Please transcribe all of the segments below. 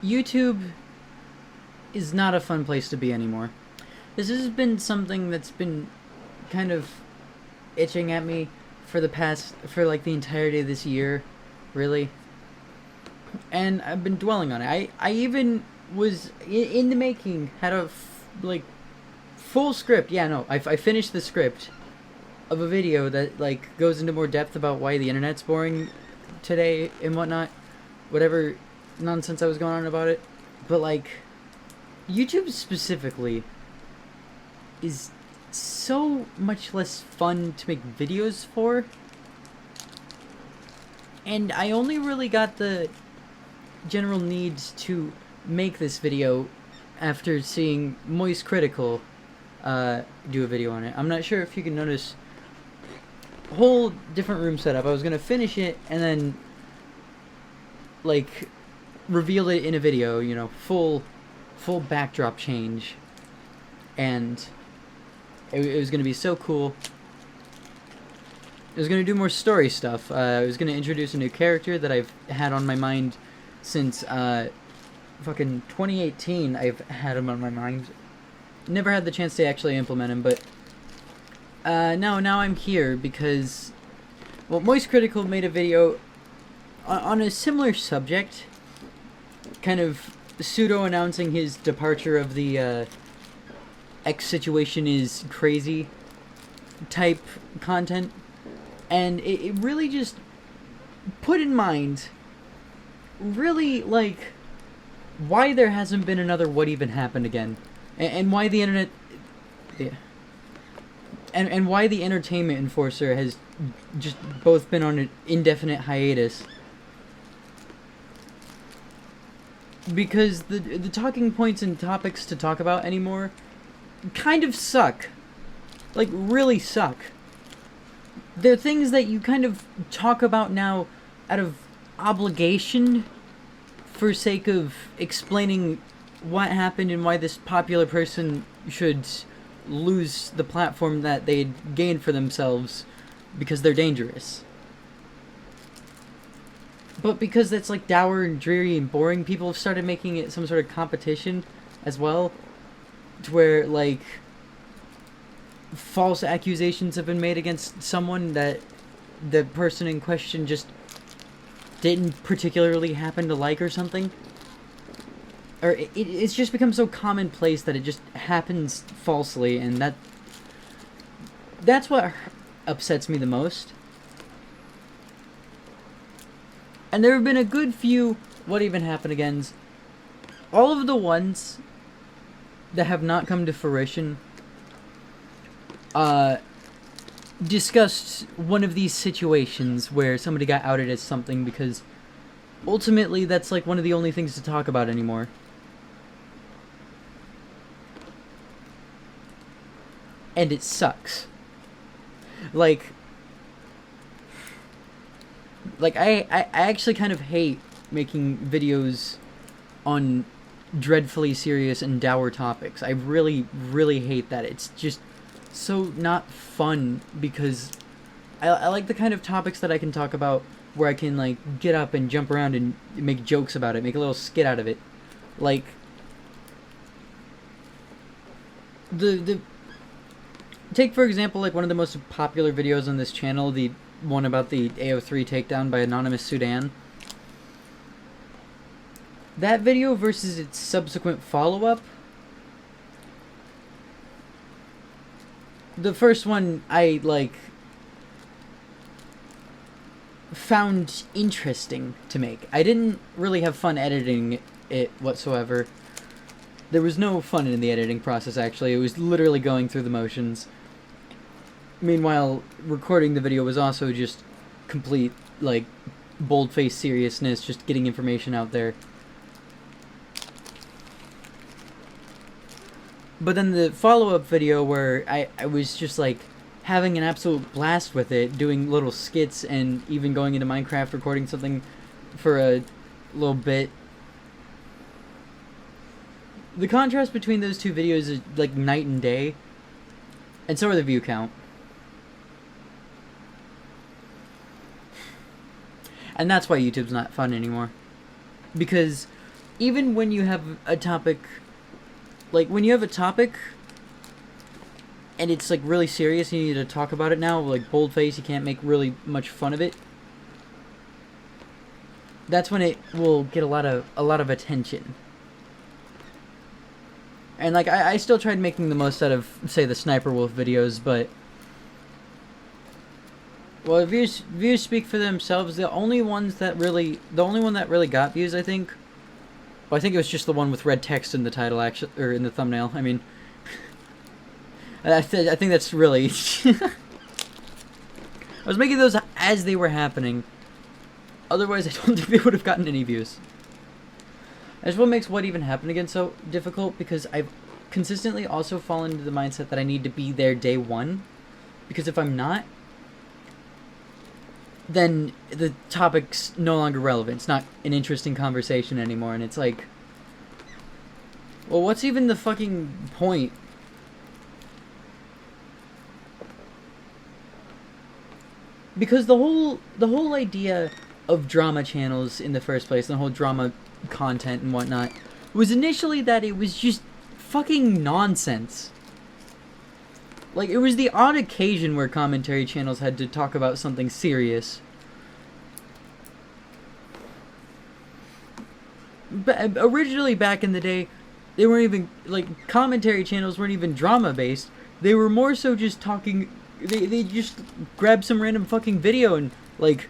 YouTube is not a fun place to be anymore. This has been something that's been kind of itching at me for like the entirety of this year, really. And I've been dwelling on it. I even was in the making, had a like full script. Yeah, no, I finished the script of a video that like goes into more depth about why the internet's boring today and whatnot, whatever nonsense I was going on about it. But like, YouTube specifically is so much less fun to make videos for, and I only really got the general needs to make this video after seeing Moist Critical do a video on it. I'm not sure if you can notice, whole different room setup. I was gonna finish it and then like reveal it in a video, you know, full backdrop change, and it was gonna be so cool. I was gonna do more story stuff. I was gonna introduce a new character that I've had on my mind since fucking 2018. I've had him on my mind. Never had the chance to actually implement him, but now I'm here because, well, Moist Critical made a video on a similar subject, kind of pseudo-announcing his departure of the X situation is crazy type content, and it really just put in mind really like why there hasn't been another What Even Happened again, and why the internet, yeah, and why the entertainment enforcer has just both been on an indefinite hiatus. Because the talking points and topics to talk about anymore kind of suck. Like, really suck. They're things that you kind of talk about now out of obligation, for sake of explaining what happened and why this popular person should lose the platform that they'd gained for themselves because they're dangerous. But because that's like dour and dreary and boring, people have started making it some sort of competition as well, to where like false accusations have been made against someone that the person in question just didn't particularly happen to like or something. Or it's just become so commonplace that it just happens falsely, and that's what upsets me the most. And there have been a good few What Even Happened Agains. All of the ones that have not come to fruition discussed one of these situations where somebody got outed as something, because ultimately that's like one of the only things to talk about anymore. And it sucks. Like I actually kind of hate making videos on dreadfully serious and dour topics. I really, really hate that. It's just so not fun, because I like the kind of topics that I can talk about where I can like get up and jump around and make jokes about it, make a little skit out of it. Like the take for example like one of the most popular videos on this channel, the one about the AO3 takedown by Anonymous Sudan. That video versus its subsequent follow-up. The first one I like found interesting to make. I didn't really have fun editing it whatsoever. There was no fun in the editing process, actually. It was literally going through the motions. Meanwhile, recording the video was also just complete, like, bold-faced seriousness, just getting information out there. But then the follow-up video where I was just, like, having an absolute blast with it, doing little skits and even going into Minecraft, recording something for a little bit. The contrast between those two videos is, like, night and day. And so are the view count. And that's why YouTube's not fun anymore. Because even when you have a topic, like when you have a topic and it's like really serious and you need to talk about it now, like boldface, you can't make really much fun of it. That's when it will get a lot of attention. And like I still tried making the most out of, say, the Sniper Wolf videos, but well, views speak for themselves. The only one that really got views, I think. Well, I think it was just the one with red text in the title, actually, or in the thumbnail. I mean, I think that's really. I was making those as they were happening. Otherwise, I don't think they would have gotten any views. That's what makes What Even Happened Again so difficult, because I've consistently also fallen into the mindset that I need to be there day one. Because if I'm not, then the topic's no longer relevant. It's not an interesting conversation anymore, and it's like, well, what's even the fucking point? Because the whole idea of drama channels in the first place, and the whole drama content and whatnot, was initially that it was just fucking nonsense. Like, it was the odd occasion where commentary channels had to talk about something serious. But originally, back in the day, they weren't even, like, commentary channels weren't even drama-based. They were more so just talking, they just grabbed some random fucking video and, like,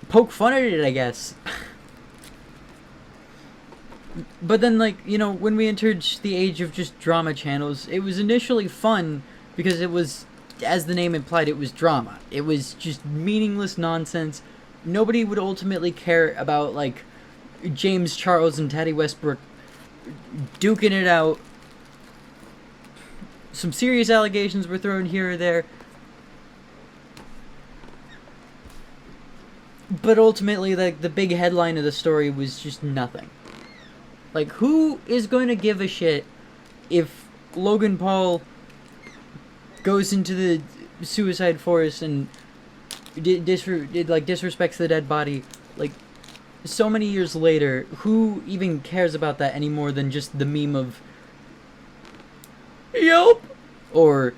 poke fun at it, I guess. But then, like, you know, when we entered the age of just drama channels, it was initially fun because it was, as the name implied, it was drama. It was just meaningless nonsense. Nobody would ultimately care about, like, James Charles and Teddy Westbrook duking it out. Some serious allegations were thrown here or there. But ultimately, like, the big headline of the story was just nothing. Like, who is going to give a shit if Logan Paul goes into the suicide forest and disrespects the dead body? Like, so many years later, who even cares about that any more than just the meme of "Yelp" or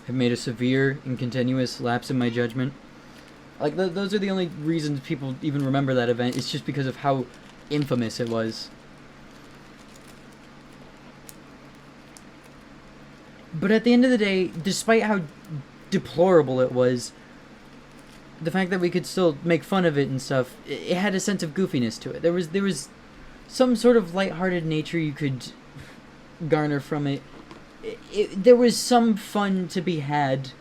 "I've made a severe and continuous lapse in my judgment"? Like, those are the only reasons people even remember that event. It's just because of how infamous it was. But at the end of the day, despite how deplorable it was, the fact that we could still make fun of it and stuff, it had a sense of goofiness to it. There was some sort of lighthearted nature you could garner from it. There was some fun to be had.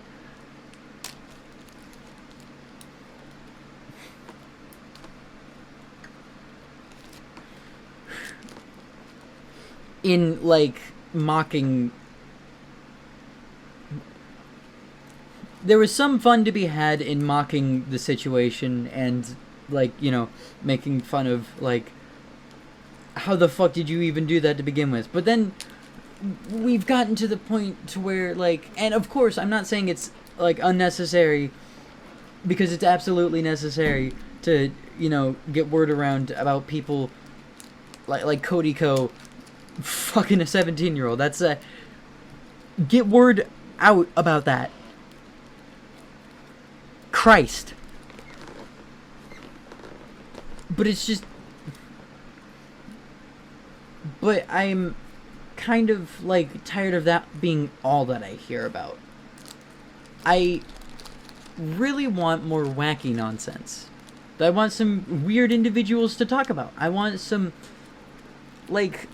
In, like, mocking... There was some fun to be had in mocking the situation and, like, you know, making fun of, like, how the fuck did you even do that to begin with? But then we've gotten to the point to where, like, and of course, I'm not saying it's, like, unnecessary, because it's absolutely necessary to, you know, get word around about people like Cody Co. fucking a 17-year-old. That's get word out about that. Christ. But it's just... But I'm kind of, like, tired of that being all that I hear about. I really want more wacky nonsense. I want some weird individuals to talk about. I want some, like...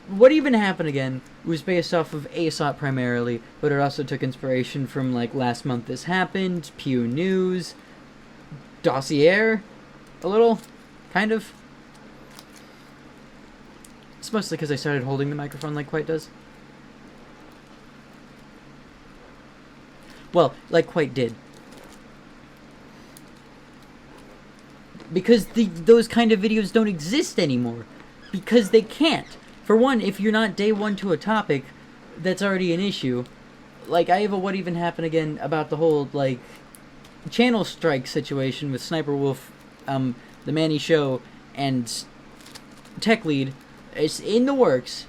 What Even Happened Again was based off of Aesop primarily, but it also took inspiration from, like, Last Month This Happened, Pew News, Dossier, a little, kind of. It's mostly because I started holding the microphone like Quite does. Well, like Quite did. Because those kind of videos don't exist anymore. Because they can't. For one, if you're not day one to a topic, that's already an issue. Like, I have a What Even Happened Again about the whole, like, channel strike situation with Sniper Wolf, The Manny Show, and tech lead. It's in the works.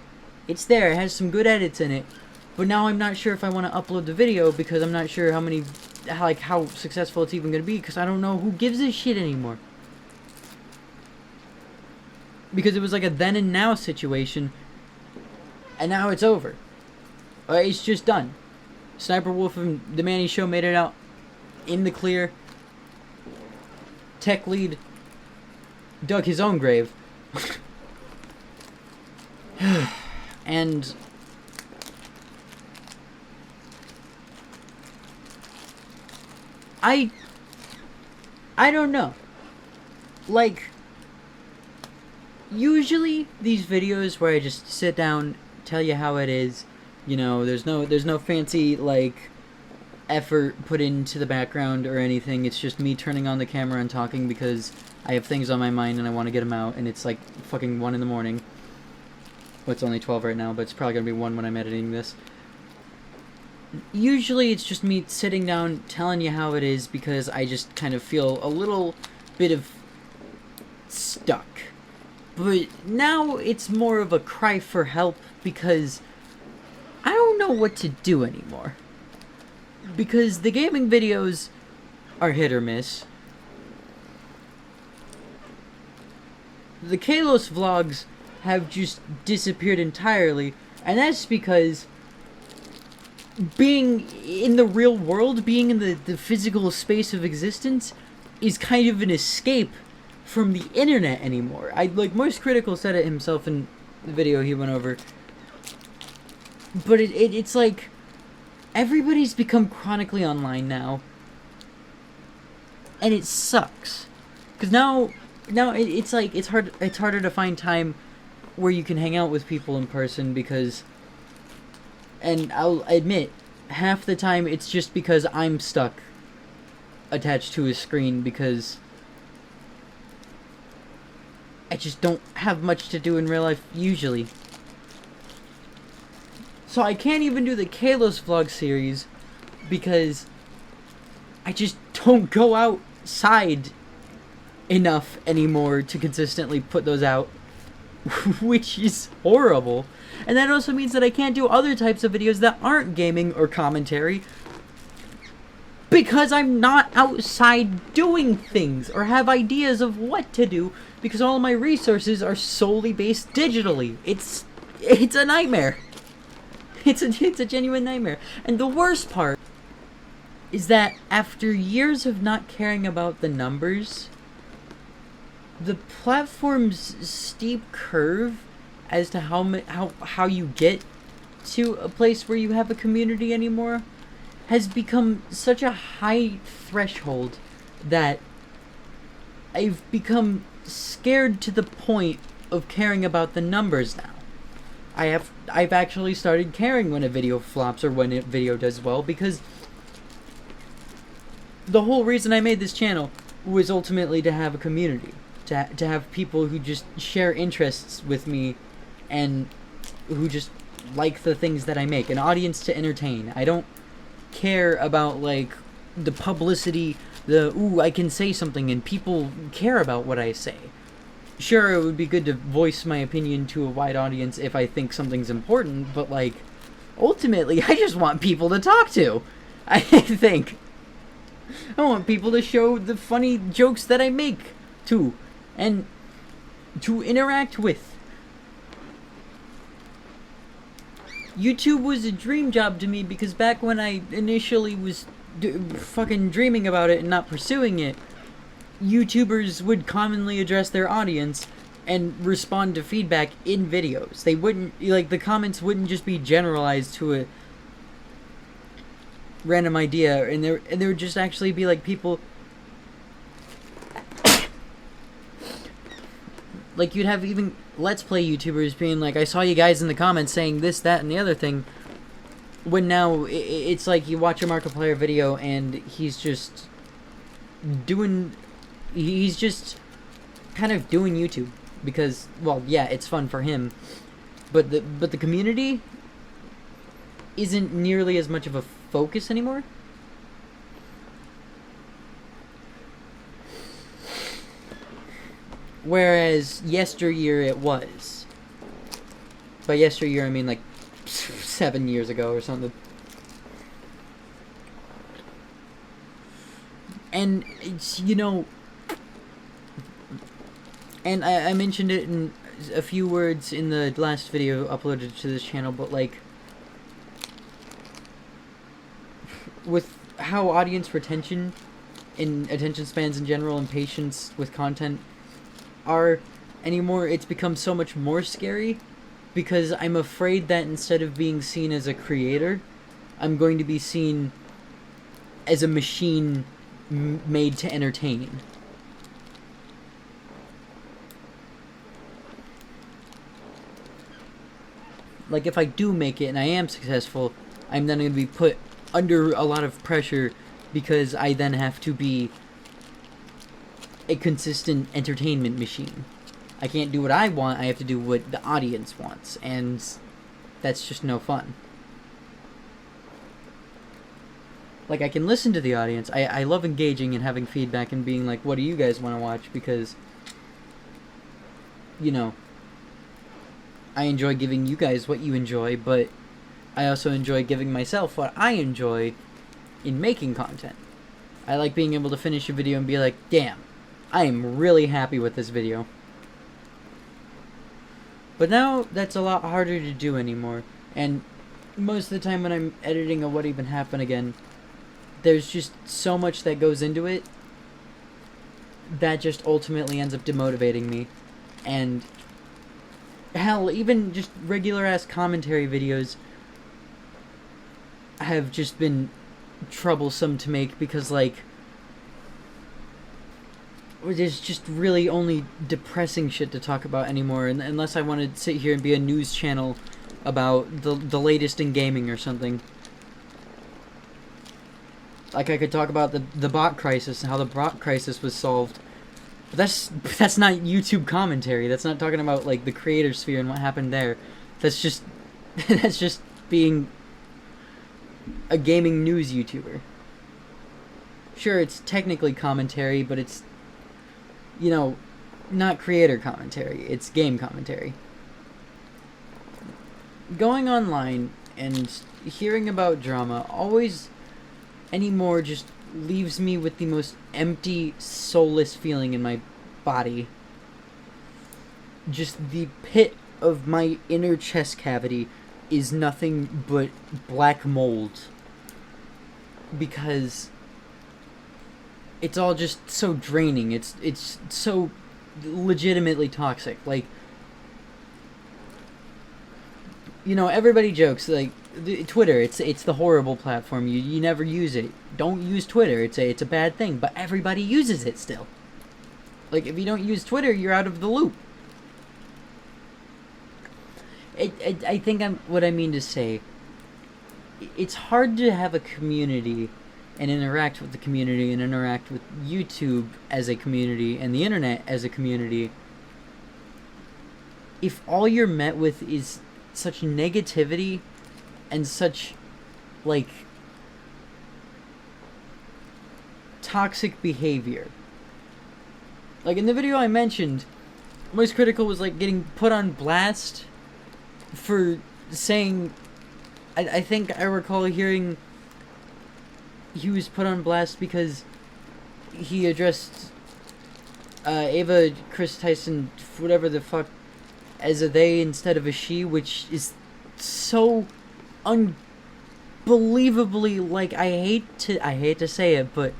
It's there. It has some good edits in it. But now I'm not sure if I want to upload the video because I'm not sure how successful it's even going to be because I don't know who gives a shit anymore. Because it was like a then and now situation, and now it's over. It's just done. Sniper Wolf and the Manny Show made it out in the clear. Tech lead dug his own grave. And I don't know. Like, usually these videos where I just sit down, tell you how it is, you know, there's no fancy like effort put into the background or anything. It's just me turning on the camera and talking because I have things on my mind and I want to get them out, and it's like fucking 1 in the morning. Well, it's only 12 right now, but it's probably gonna be 1 when I'm editing this. Usually it's just me sitting down telling you how it is because I just kind of feel a little bit of stuck. But now it's more of a cry for help because I don't know what to do anymore. Because the gaming videos are hit or miss. The Kalos vlogs have just disappeared entirely, and that's because being in the real world, being in the physical space of existence, is kind of an escape from the internet anymore. Like Moist Critical said it himself in the video he went over. But it's like everybody's become chronically online now, and it sucks. Cause now it's like it's harder to find time where you can hang out with people in person because, and I'll admit, half the time it's just because I'm stuck attached to a screen because I just don't have much to do in real life usually. So I can't even do the Kalos vlog series because I just don't go outside enough anymore to consistently put those out. Which is horrible. And that also means that I can't do other types of videos that aren't gaming or commentary because I'm not outside doing things or have ideas of what to do because all my resources are solely based digitally. It's a nightmare. It's a genuine nightmare. And the worst part is that after years of not caring about the numbers, the platform's steep curve as to how you get to a place where you have a community anymore has become such a high threshold that I've become scared to the point of caring about the numbers now. I've actually started caring when a video flops or when a video does well because the whole reason I made this channel was ultimately to have a community. To have people who just share interests with me and who just like the things that I make. An audience to entertain. I don't care about, like, the publicity, ooh, I can say something and people care about what I say. Sure, it would be good to voice my opinion to a wide audience if I think something's important, but, like, ultimately, I just want people to talk to. I think. I want people to show the funny jokes that I make to. And to interact with. YouTube was a dream job to me because back when I initially was fucking dreaming about it and not pursuing it, YouTubers would commonly address their audience and respond to feedback in videos. They wouldn't, like, the comments wouldn't just be generalized to a random idea, and there would just actually be, like, people. Like, you'd have even Let's Play YouTubers being like, I saw you guys in the comments saying this, that, and the other thing. When now, it's like you watch a Markiplier video and he's just kind of doing YouTube. Because, well, yeah, it's fun for him. But the community isn't nearly as much of a focus anymore. Whereas yesteryear it was. By yesteryear I mean like 7 years ago or something. And it's, you know, and I mentioned it in a few words in the last video uploaded to this channel, but like, with how audience retention and attention spans in general and patience with content are anymore, it's become so much more scary, because I'm afraid that instead of being seen as a creator, I'm going to be seen as a machine made to entertain. Like, if I do make it and I am successful, I'm then going to be put under a lot of pressure, because I then have to be a consistent entertainment machine. I can't do what I want, I have to do what the audience wants, and that's just no fun. Like, I can listen to the audience. I love engaging and having feedback and being like, what do you guys want to watch? Because, you know, I enjoy giving you guys what you enjoy, but I also enjoy giving myself what I enjoy in making content. I like being able to finish a video and be like, damn, I am really happy with this video. But now, that's a lot harder to do anymore. And most of the time when I'm editing a What Even Happened Again, there's just so much that goes into it that just ultimately ends up demotivating me. And hell, even just regular-ass commentary videos have just been troublesome to make, because, like, there's just really only depressing shit to talk about anymore, unless I want to sit here and be a news channel about the latest in gaming or something. Like, I could talk about the bot crisis and how the bot crisis was solved. But that's not YouTube commentary. That's not talking about, like, the creator sphere and what happened there. That's just that's just being a gaming news YouTuber. Sure, it's technically commentary, but it's, you know, not creator commentary. It's game commentary. Going online and hearing about drama always anymore just leaves me with the most empty, soulless feeling in my body. Just the pit of my inner chest cavity is nothing but black mold. Because it's all just so draining. It's so legitimately toxic. Like, you know, everybody jokes, like, Twitter, it's the horrible platform. You never use it. Don't use Twitter. It's a bad thing. But everybody uses it still. Like, if you don't use Twitter, you're out of the loop. I think what I mean to say, it's hard to have a community and interact with the community and interact with YouTube as a community and the internet as a community if all you're met with is such negativity and such, like, toxic behavior. Like, in the video I mentioned, Most Critical was, like, getting put on blast for saying, I think I recall hearing he was put on blast because he addressed Ava Chris Tyson, whatever the fuck, as a they instead of a she, which is so unbelievably, like, I hate to say it, but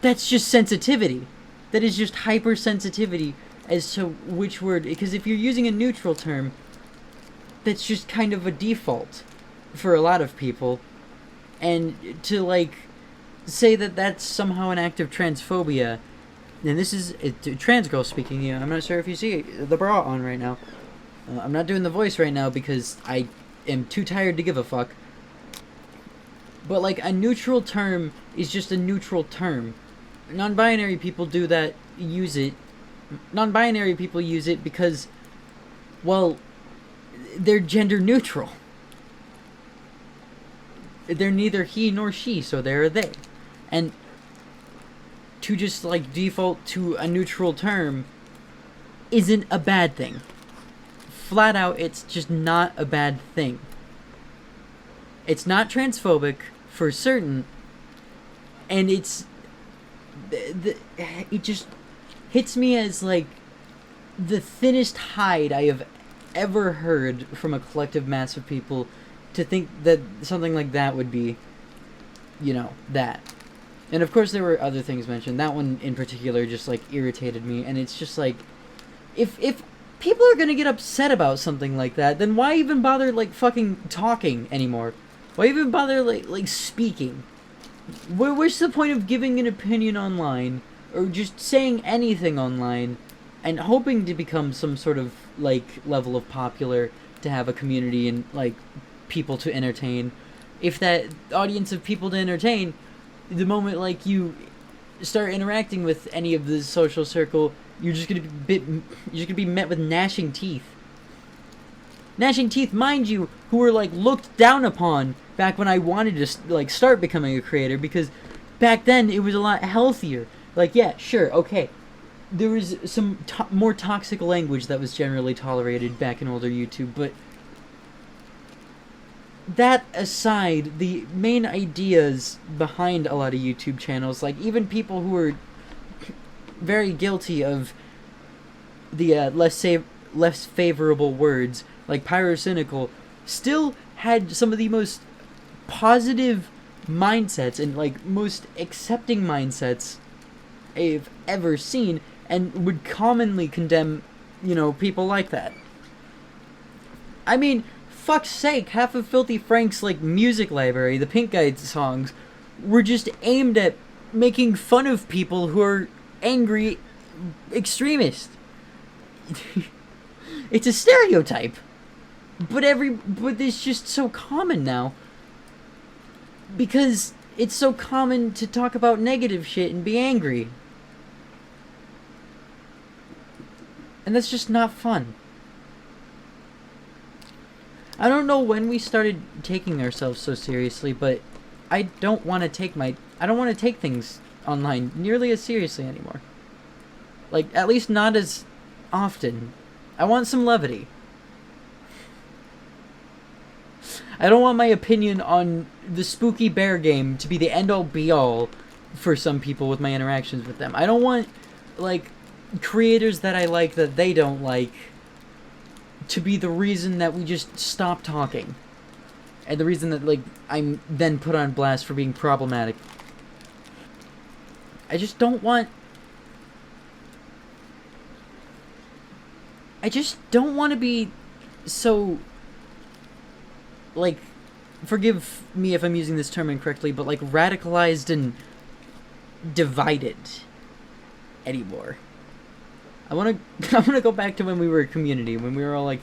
that's just sensitivity. That is just hypersensitivity as to which word, because if you're using a neutral term, that's just kind of a default for a lot of people, and to, like, say that that's somehow an act of transphobia, and this is a trans girl speaking, you know, I'm not sure if you see the bra on right now. I'm not doing the voice right now because I am too tired to give a fuck. But, like, a neutral term is just a neutral term. Non-binary people do that, use it. Non-binary people use it because, well, they're gender neutral. They're neither he nor she, so they're a they. And to just, like, default to a neutral term isn't a bad thing. Flat out, it's just not a bad thing. It's not transphobic, for certain, and it just hits me as, like, the thinnest hide I have ever heard from a collective mass of people to think that something like that would be, you know, that. And of course there were other things mentioned. That one in particular just, like, irritated me, and it's just like, if people are gonna get upset about something like that, then why even bother, like, fucking talking anymore? Why even bother, like speaking? Where's the point of giving an opinion online, or just saying anything online, and hoping to become some sort of, like, level of popular, to have a community and, like, people to entertain? If that audience of people to entertain, the moment, like, you start interacting with any of the social circle, you're just gonna be met with gnashing teeth. Gnashing teeth, mind you, who were, like, looked down upon back when I wanted to, like, start becoming a creator, because back then it was a lot healthier. Like, yeah, sure, okay, there was some more toxic language that was generally tolerated back in older YouTube, but that aside, the main ideas behind a lot of YouTube channels, like, even people who were very guilty of the less favorable words, like pyrocynical, still had some of the most positive mindsets and, like, most accepting mindsets I've ever seen, and would commonly condemn, you know, people like that. I mean, fuck's sake, half of Filthy Frank's, like, music library, the Pink Guide songs, were just aimed at making fun of people who are angry extremists. It's a stereotype. But it's just so common now. Because it's so common to talk about negative shit and be angry. And that's just not fun. I don't know when we started taking ourselves so seriously, but I don't want to take things online nearly as seriously anymore. Like, at least not as often. I want some levity. I don't want my opinion on the Spooky Bear game to be the end-all be-all for some people with my interactions with them. I don't want, like, creators that I like that they don't like to be the reason that we just stop talking. And the reason that, like, I'm then put on blast for being problematic. I just don't want to be so, like, forgive me if I'm using this term incorrectly, but, like, radicalized and divided anymore. I want to go back to when we were a community, when we were all, like,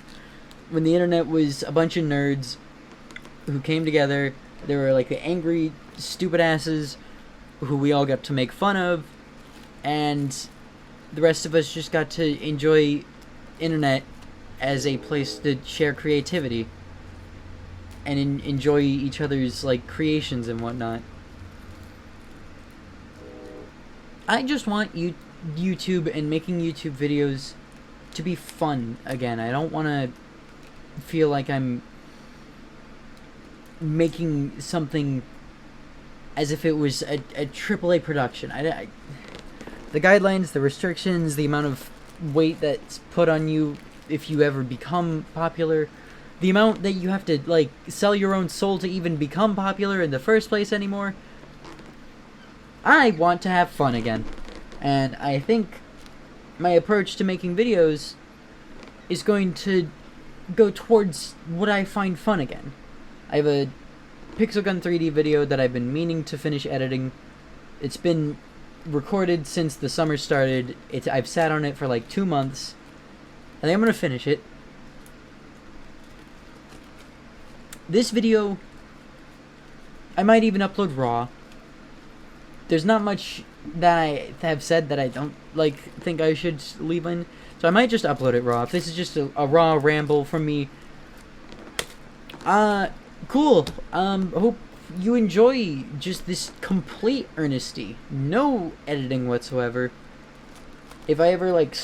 when the internet was a bunch of nerds who came together. There were, like, the angry, stupid asses who we all got to make fun of, and the rest of us just got to enjoy internet as a place to share creativity and enjoy each other's, like, creations and whatnot. I just want YouTube and making YouTube videos to be fun again. I don't want to feel like I'm making something as if it was a AAA production. The guidelines, the restrictions, the amount of weight that's put on you if you ever become popular, the amount that you have to, like, sell your own soul to even become popular in the first place anymore. I want to have fun again. And I think my approach to making videos is going to go towards what I find fun again. I have a Pixel Gun 3D video that I've been meaning to finish editing. It's been recorded since the summer started. I've sat on it for like 2 months. I think I'm going to finish it. This video, I might even upload raw. There's not much that I have said that I don't, like, think I should leave in. So I might just upload it raw. If this is just a raw ramble from me. Cool. Hope you enjoy just this complete earnesty, no editing whatsoever. If I ever like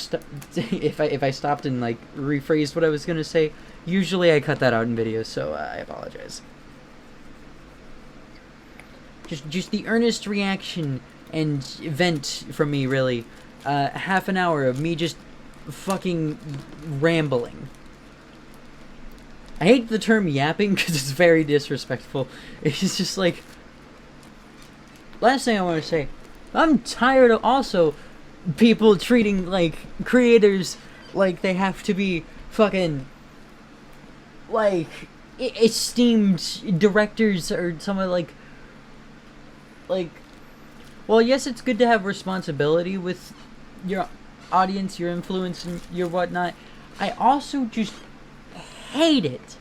if I stopped and like rephrased what I was gonna say, usually I cut that out in videos, so I apologize. Just the earnest reaction and vent from me, really. Half an hour of me just fucking rambling. I hate the term yapping because it's very disrespectful. It's just like... Last thing I want to say, I'm tired of also people treating, like, creators like they have to be fucking, like, esteemed directors or someone like, well, yes, it's good to have responsibility with your audience, your influence, and your whatnot. I also just hate it,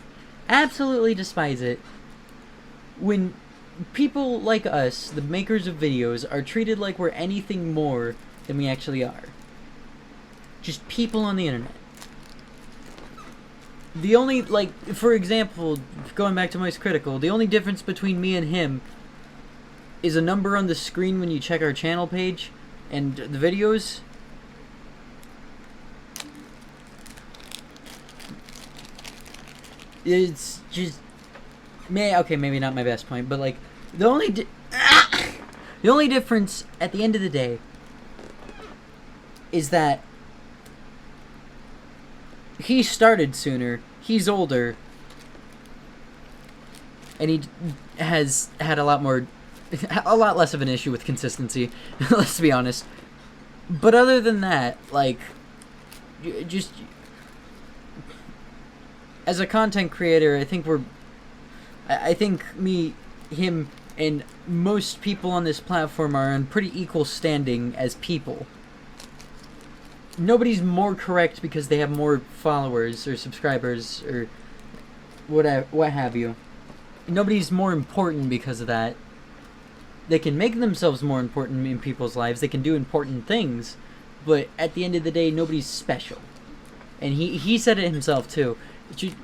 absolutely despise it, when people like us, the makers of videos, are treated like we're anything more than we actually are. Just people on the internet. The only, like, for example, going back to Most Critical, the only difference between me and him is a number on the screen when you check our channel page and the videos. It's just... Okay, maybe not my best point, but, like, the only difference at the end of the day is that he started sooner, he's older, and he has had a lot less of an issue with consistency, let's be honest. But other than that, like, just... As a content creator, I think me, him, and most people on this platform are on pretty equal standing as people. Nobody's more correct because they have more followers or subscribers or what have you. Nobody's more important because of that. They can make themselves more important in people's lives. They can do important things, but at the end of the day, nobody's special. And he said it himself too. Just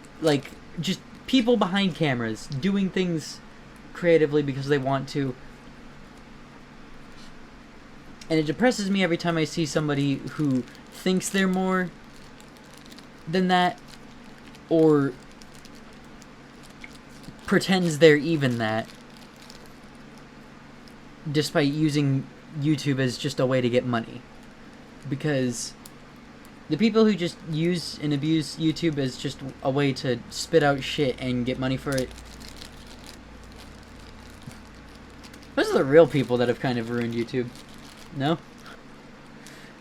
people behind cameras doing things creatively because they want to. And it depresses me every time I see somebody who thinks they're more than that, or pretends they're even that, despite using YouTube as just a way to get money. Because the people who just use and abuse YouTube as just a way to spit out shit and get money for it, those are the real people that have kind of ruined YouTube. No?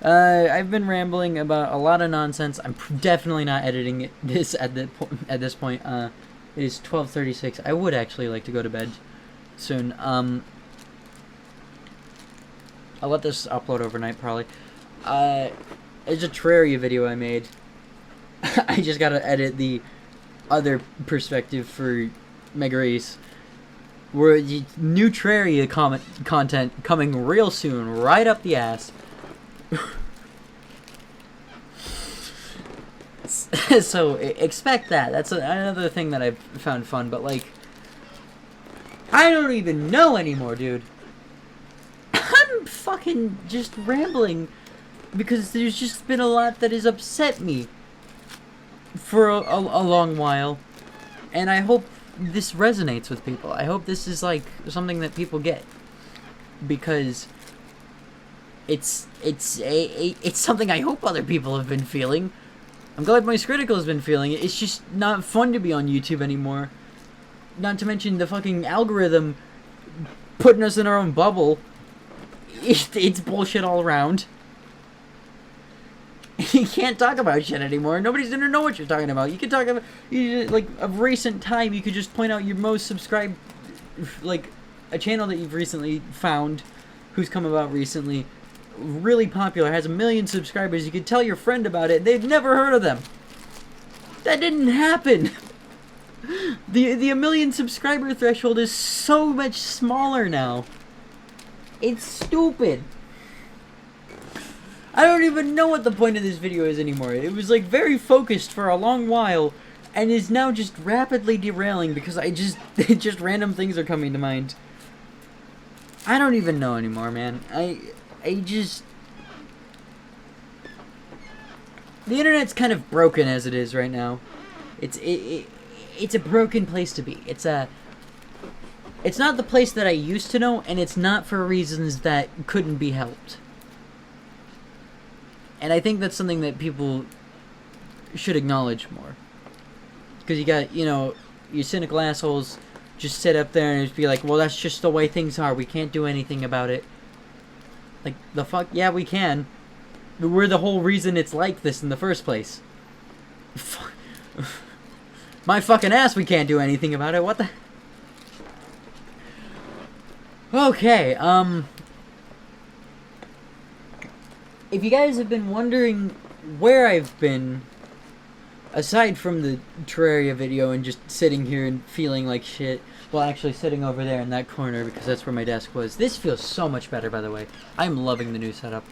I've been rambling about a lot of nonsense. I'm definitely not editing this at this point. It is 12:36. I would actually like to go to bed soon. I'll let this upload overnight, probably. It's a Terraria video I made. I just gotta edit the other perspective for Mega Race. Where new Terraria content coming real soon, right up the ass. So expect that. That's another thing that I've found fun, but like, I don't even know anymore, dude. I'm fucking just rambling because there's just been a lot that has upset me for a long while, and I hope this resonates with people. I hope this is like something that people get, because it's something I hope other people have been feeling. I'm glad Most Critical has been feeling it. It's just not fun to be on YouTube anymore. Not to mention the fucking algorithm putting us in our own bubble. It's bullshit all around. You can't talk about shit anymore. Nobody's gonna know what you're talking about. You can talk about, like, of recent time, you could just point out your most subscribed, like, a channel that you've recently found, who's come about recently, really popular, has 1 million subscribers. You could tell your friend about it. They've never heard of them. That didn't happen. The 1 million subscriber threshold is so much smaller now. It's stupid. I don't even know what the point of this video is anymore. It was like very focused for a long while, and is now just rapidly derailing because just random things are coming to mind. I don't even know anymore, man. I just... The internet's kind of broken as it is right now. It's a broken place to be. It's not the place that I used to know, and it's not for reasons that couldn't be helped. And I think that's something that people should acknowledge more. Because you got, you know, you cynical assholes just sit up there and just be like, well, that's just the way things are. We can't do anything about it. Like, the fuck? Yeah, we can. We're the whole reason it's like this in the first place. My fucking ass, we can't do anything about it. What the... Okay, if you guys have been wondering where I've been, aside from the Terraria video and just sitting here and feeling like shit, well, actually sitting over there in that corner because that's where my desk was. This feels so much better, by the way. I'm loving the new setup.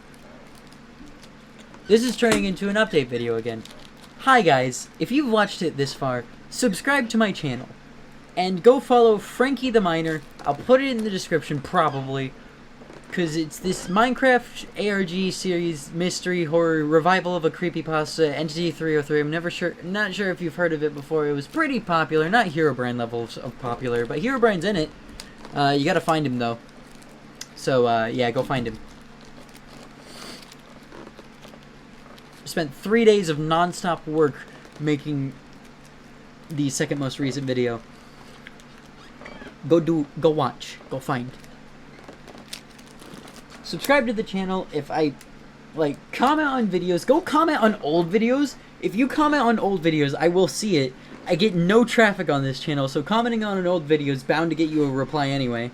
This is turning into an update video again. Hi guys, if you've watched it this far, subscribe to my channel. And go follow Frankie the Miner. I'll put it in the description, probably. Because it's this Minecraft ARG series, mystery, horror, revival of a creepypasta, Entity 303. I'm not sure if you've heard of it before. It was pretty popular. Not Herobrine levels of popular, but Herobrine's in it. You gotta find him, though. So, yeah, go find him. Spent 3 days of non-stop work making the second most recent video. Go watch, go find. Subscribe to the channel. If I, like, comment on videos, go comment on old videos. If you comment on old videos, I will see it. I get no traffic on this channel, so commenting on an old video is bound to get you a reply anyway.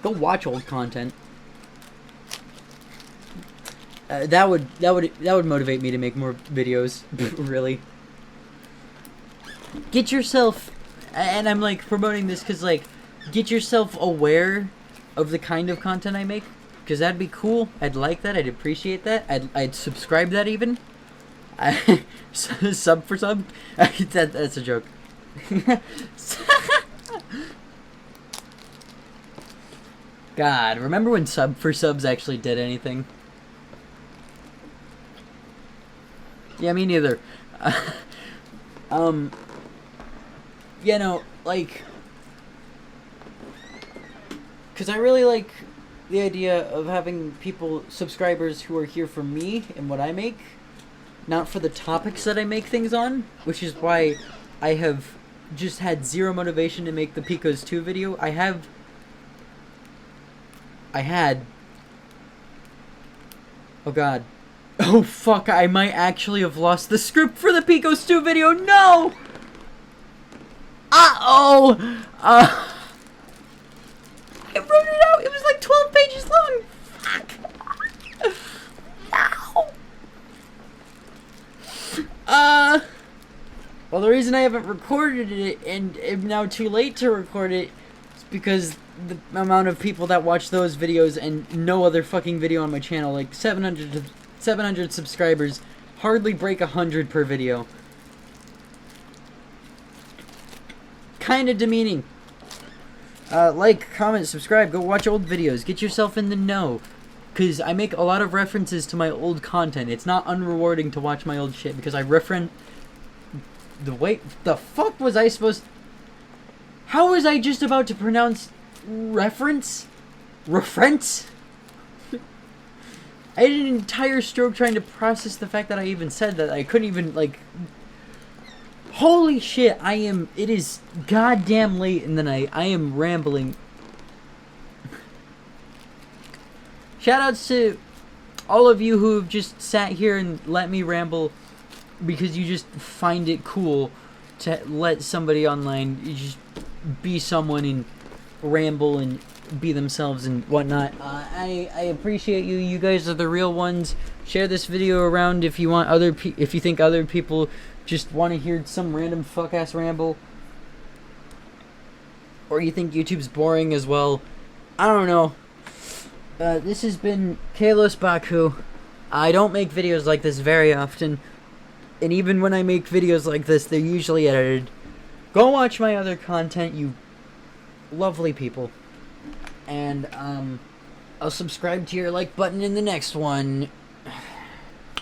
Go watch old content. That would motivate me to make more videos, really. Get yourself, and I'm like promoting this because like, get yourself aware of the kind of content I make, because that'd be cool. I'd like that. I'd appreciate that. I'd subscribe that even. Sub for sub. That's a joke. God, remember when sub for subs actually did anything? Yeah, me neither. You know, like, because I really like the idea of having subscribers who are here for me and what I make, not for the topics that I make things on, which is why I have just had zero motivation to make the Picos 2 video. I had, oh god, oh fuck, I might actually have lost the script for the Picos 2 video, no! I wrote it out. It was like 12 pages long. Fuck. No. Well, the reason I haven't recorded it and am now too late to record it is because the amount of people that watch those videos and no other fucking video on my channel, like 700 subscribers, hardly break 100 per video. Kind of demeaning. Like, comment, subscribe, go watch old videos, get yourself in the know. Because I make a lot of references to my old content. It's not unrewarding to watch my old shit because I reference... the fuck was I supposed... How was I just about to pronounce reference? Reference? I had an entire stroke trying to process the fact that I even said that. I couldn't even, like... Holy shit, it is goddamn late in the night. I am rambling. Shoutouts to all of you who have just sat here and let me ramble because you just find it cool to let somebody online just be someone and ramble and be themselves and whatnot. I appreciate you. You guys are the real ones. Share this video around if you want if you think other people just want to hear some random fuck-ass ramble. Or you think YouTube's boring as well. I don't know. This has been Dubaku. I don't make videos like this very often. And even when I make videos like this, they're usually edited. Go watch my other content, you lovely people. And, I'll subscribe to your like button in the next one.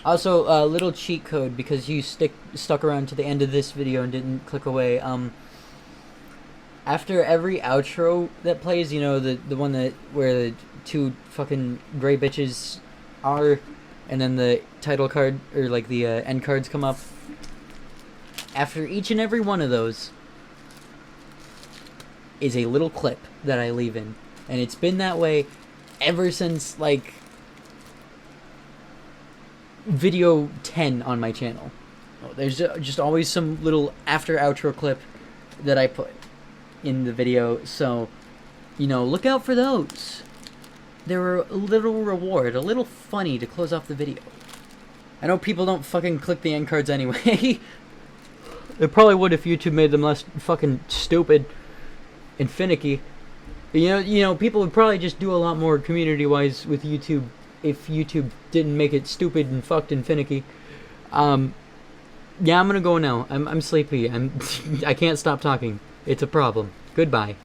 Also, a little cheat code, because you stuck around to the end of this video and didn't click away. After every outro that plays, you know, the one where the two fucking gray bitches are, and then the title card, or like the end cards come up. After each and every one of those is a little clip that I leave in. And it's been that way ever since, like, video 10 on my channel. There's just always some little after outro clip that I put in the video, so, you know, look out for those. They're a little reward, a little funny to close off the video. I know people don't fucking click the end cards anyway. They probably would if YouTube made them less fucking stupid and finicky. You know, people would probably just do a lot more community-wise with YouTube if YouTube didn't make it stupid and fucked and finicky. Yeah, I'm gonna go now. I'm sleepy. I can't stop talking. It's a problem. Goodbye.